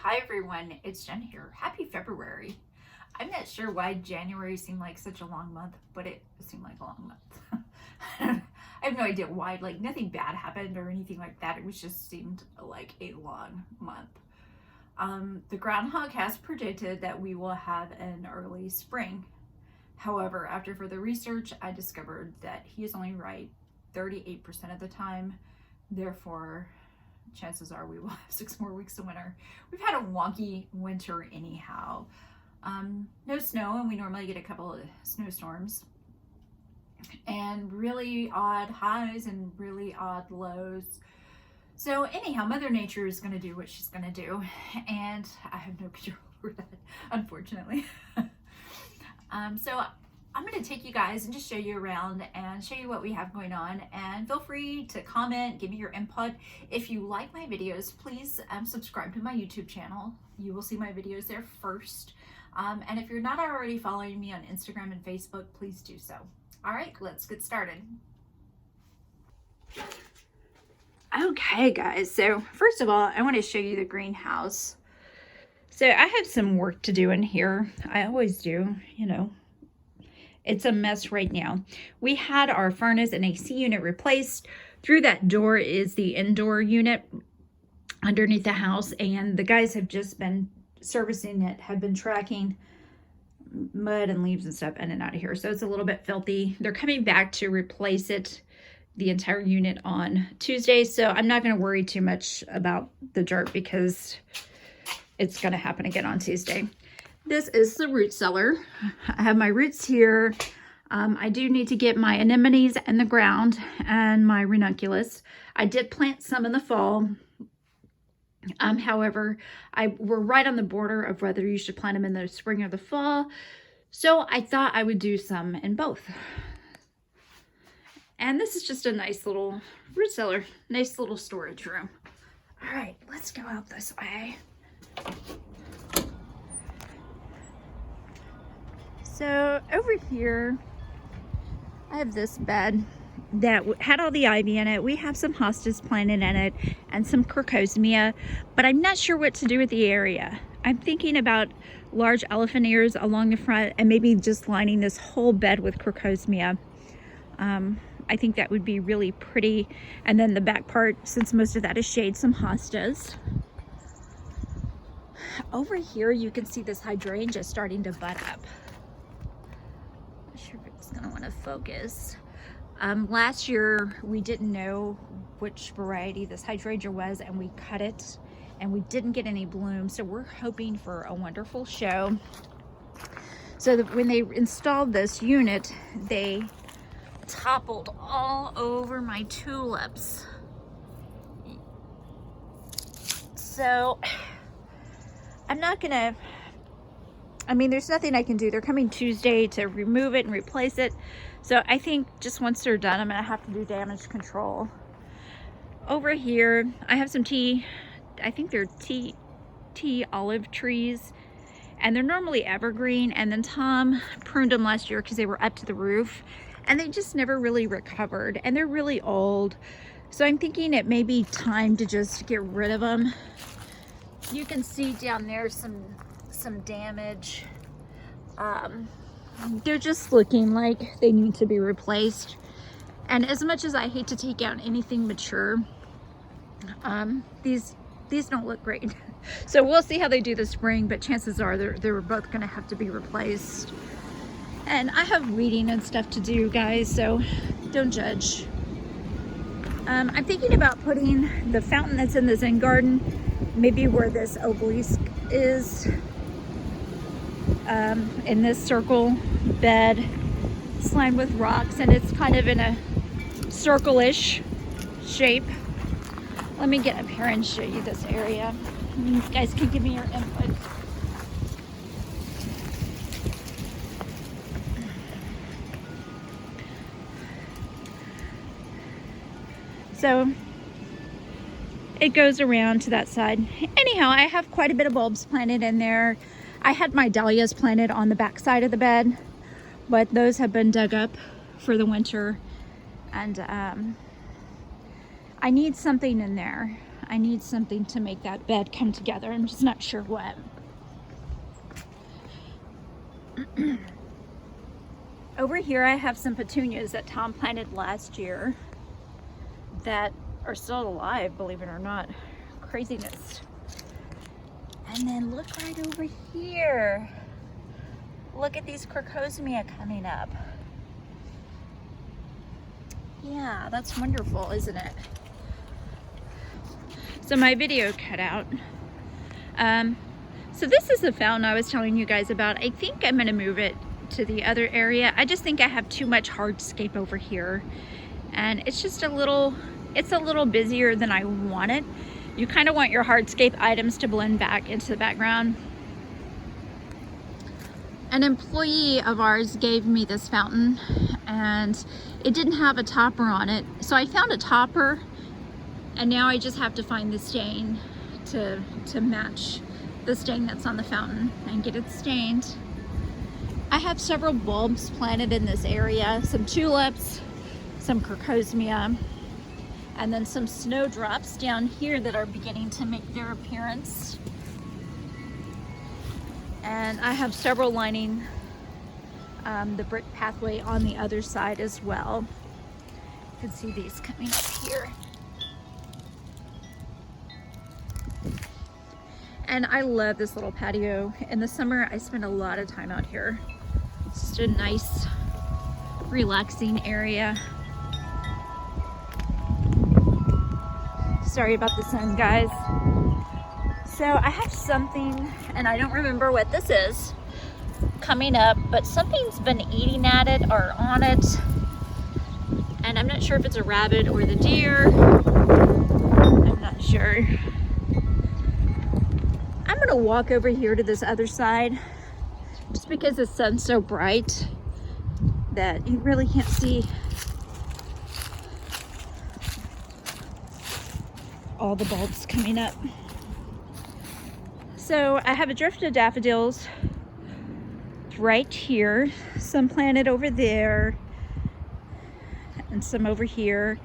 Hi everyone, it's Jen here. Happy February. I'm not sure why January seemed like such a long month, but it seemed like a long month. I have no idea why, like nothing bad happened or anything like that. It was just seemed like a long month. The groundhog has predicted that we will have an early spring. However, after further research, I discovered that he is only right 38% of the time. Therefore, chances are we will have 6 more weeks of winter. We've had a wonky winter anyhow. No snow, and we normally get a couple of snowstorms. And really odd highs and really odd lows. So anyhow, Mother Nature is going to do what she's going to do. And I have no control over that, unfortunately. So I'm going to take you guys and just show you around and show you what we have going on, and feel free to comment, give me your input. If you like my videos, please subscribe to my YouTube channel. You will see my videos there first. And if you're not already following me on Instagram and Facebook, please do so. All right, let's get started. Okay guys, so first of all, I want to show you the greenhouse. So I have some work to do in here. I always do, you know. It's a mess right now. We had our furnace and AC unit replaced. Through that door is the indoor unit underneath the house, and the guys have just been servicing it, have been tracking mud and leaves and stuff in and out of here. So it's a little bit filthy. They're coming back to replace it, the entire unit, on Tuesday. So I'm not going to worry too much about the dirt because it's going to happen again on Tuesday. This is the root cellar. I have my roots here. I do need to get my anemones in the ground and my ranunculus. I did plant some in the fall. However, we're right on the border of whether you should plant them in the spring or the fall. So I thought I would do some in both. And this is just a nice little root cellar, nice little storage room. All right, let's go out this way. So over here, I have this bed that had all the ivy in it. We have some hostas planted in it and some crocosmia, but I'm not sure what to do with the area. I'm thinking about large elephant ears along the front and maybe just lining this whole bed with crocosmia. I think that would be really pretty. And then the back part, since most of that is shade, some hostas. Over here, you can see this hydrangea starting to bud up. Sure if it's gonna want to focus. Last year we didn't know which variety this hydrangea was, and we cut it and we didn't get any bloom, so we're hoping for a wonderful show. So that when they installed this unit, they toppled all over my tulips. So I'm not gonna, I mean, there's nothing I can do. They're coming Tuesday to remove it and replace it. So I think just once they're done, I'm gonna have to do damage control. Over here, I have some I think they're tea olive trees, and they're normally evergreen. And then Tom pruned them last year because they were up to the roof, and they just never really recovered, and they're really old. So I'm thinking it may be time to just get rid of them. You can see down there some damage. They're just looking like they need to be replaced. And as much as I hate to take out anything mature, these don't look great. So we'll see how they do this spring, but chances are they're both gonna have to be replaced. And I have weeding and stuff to do, guys, so don't judge. I'm thinking about putting the fountain that's in the Zen garden maybe where this obelisk is, in this circle bed. It's lined with rocks, and it's kind of in a circle-ish shape. Let me get up here and show you this area. You guys can give me your input. So it goes around to that side. Anyhow, I have quite a bit of bulbs planted in there. I had my dahlias planted on the back side of the bed, but those have been dug up for the winter, and I need something in there. I need something to make that bed come together. I'm just not sure what. Over here I have some petunias that Tom planted last year that are still alive, believe it or not. Craziness. And then look right over here. Look at these crocosmia coming up. Yeah, that's wonderful, isn't it? So my video cut out. So this is the fountain I was telling you guys about. I think I'm gonna move it to the other area. I just think I have too much hardscape over here. And it's just a little busier than I want it. You kind of want your hardscape items to blend back into the background. An employee of ours gave me this fountain and it didn't have a topper on it. So I found a topper and now I just have to find the stain to match the stain that's on the fountain and get it stained. I have several bulbs planted in this area, some tulips, some crocosmia, and then some snowdrops down here that are beginning to make their appearance. And I have several lining the brick pathway on the other side as well. You can see these coming up here. And I love this little patio. In the summer, I spend a lot of time out here. It's just a nice, relaxing area. Sorry about the sun, guys. So I have something, and I don't remember what this is, coming up, but something's been eating at it or on it. And I'm not sure if it's a rabbit or the deer. I'm not sure. I'm gonna walk over here to this other side just because the sun's so bright that you really can't see all the bulbs coming up. So I have a drift of daffodils right here, some planted over there and some over here.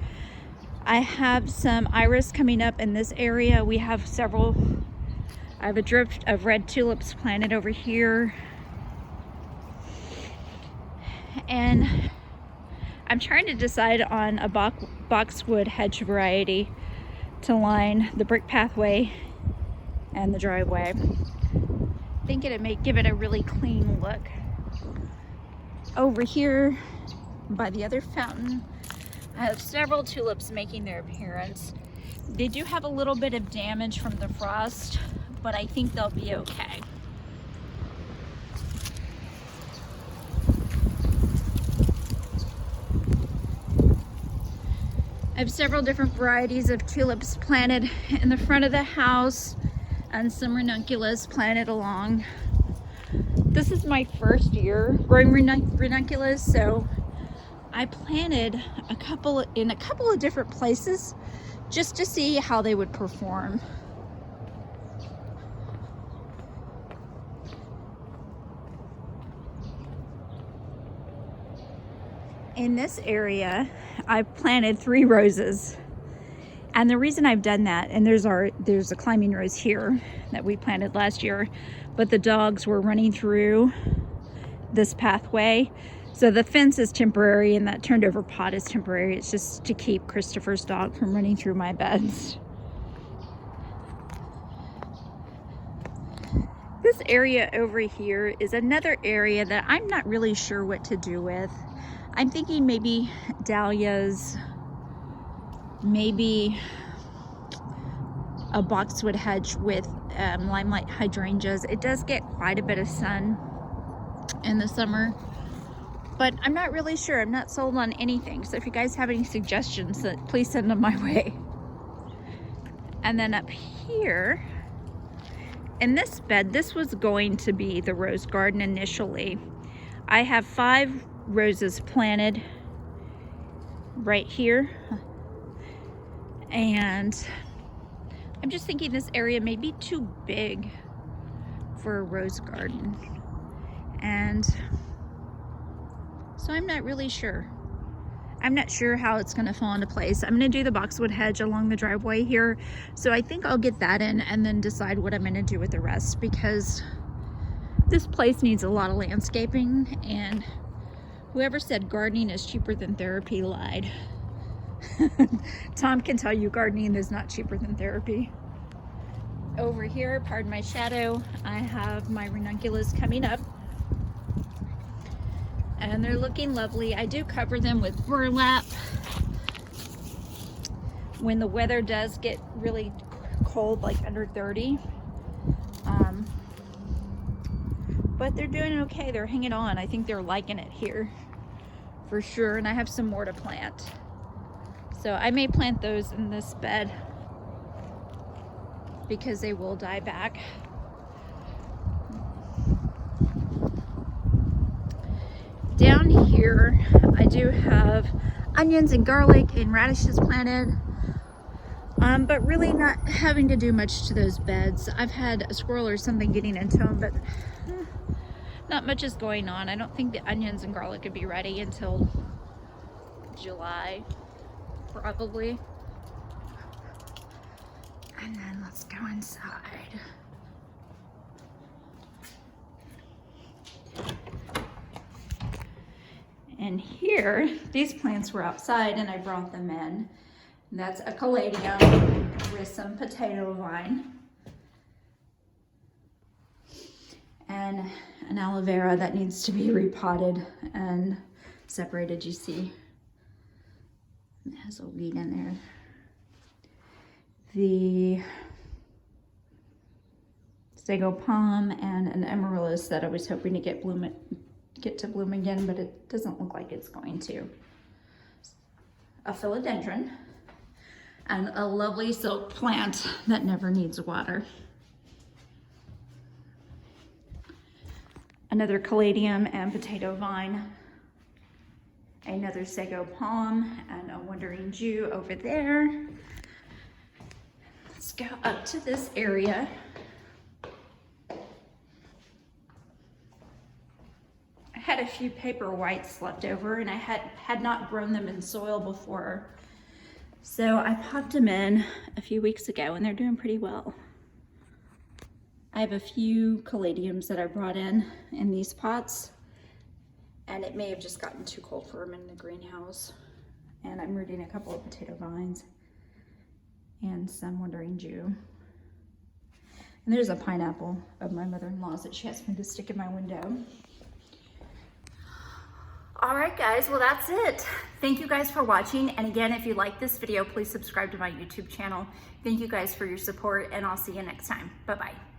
I have some iris coming up in this area. We have several. I have a drift of red tulips planted over here. And I'm trying to decide on a boxwood hedge variety to line the brick pathway and the driveway. Thinking it may give it a really clean look. Over here by the other fountain, I have several tulips making their appearance. They do have a little bit of damage from the frost, but I think they'll be okay. I have several different varieties of tulips planted in the front of the house and some ranunculus planted along. This is my first year growing ranunculus, so I planted in a couple of different places just to see how they would perform. In this area, I've planted 3 roses. And the reason I've done that, and there's a climbing rose here that we planted last year, but the dogs were running through this pathway. So the fence is temporary and that turned over pot is temporary. It's just to keep Christopher's dog from running through my beds. This area over here is another area that I'm not really sure what to do with. I'm thinking maybe dahlias, maybe a boxwood hedge with limelight hydrangeas. It does get quite a bit of sun in the summer, but I'm not really sure. I'm not sold on anything. So if you guys have any suggestions, please send them my way. And then up here in this bed, this was going to be the rose garden initially. I have 5 roses planted right here, and I'm just thinking this area may be too big for a rose garden, and so I'm not really sure. I'm not sure how it's gonna fall into place. I'm gonna do the boxwood hedge along the driveway here. So I think I'll get that in and then decide what I'm gonna do with the rest, because this place needs a lot of landscaping, and whoever said gardening is cheaper than therapy lied. Tom can tell you gardening is not cheaper than therapy. Over here, pardon my shadow, I have my ranunculus coming up. And they're looking lovely. I do cover them with burlap when the weather does get really cold, like under 30. But they're doing okay. They're hanging on. I think they're liking it here for sure. And I have some more to plant. So I may plant those in this bed because they will die back. Down here, I do have onions and garlic and radishes planted, but really not having to do much to those beds. I've had a squirrel or something getting into them, but not much is going on. I don't think the onions and garlic would be ready until July, probably. And then let's go inside. And here, these plants were outside and I brought them in. And that's a caladium with some potato vine. And an aloe vera that needs to be repotted and separated, you see. It has a weed in there. The sago palm and an amaryllis that I was hoping to get to bloom again, but it doesn't look like it's going to. A philodendron and a lovely silk plant that never needs water. Another caladium and potato vine. Another sago palm and a wandering Jew over there. Let's go up to this area. I had a few paper whites left over and I had not grown them in soil before. So I popped them in a few weeks ago and they're doing pretty well. I have a few caladiums that I brought in these pots, and it may have just gotten too cold for them in the greenhouse. And I'm rooting a couple of potato vines and some wandering Jew. And there's a pineapple of my mother-in-law's that she asked me to stick in my window. All right, guys, well, that's it. Thank you guys for watching. And again, if you like this video, please subscribe to my YouTube channel. Thank you guys for your support, and I'll see you next time. Bye-bye.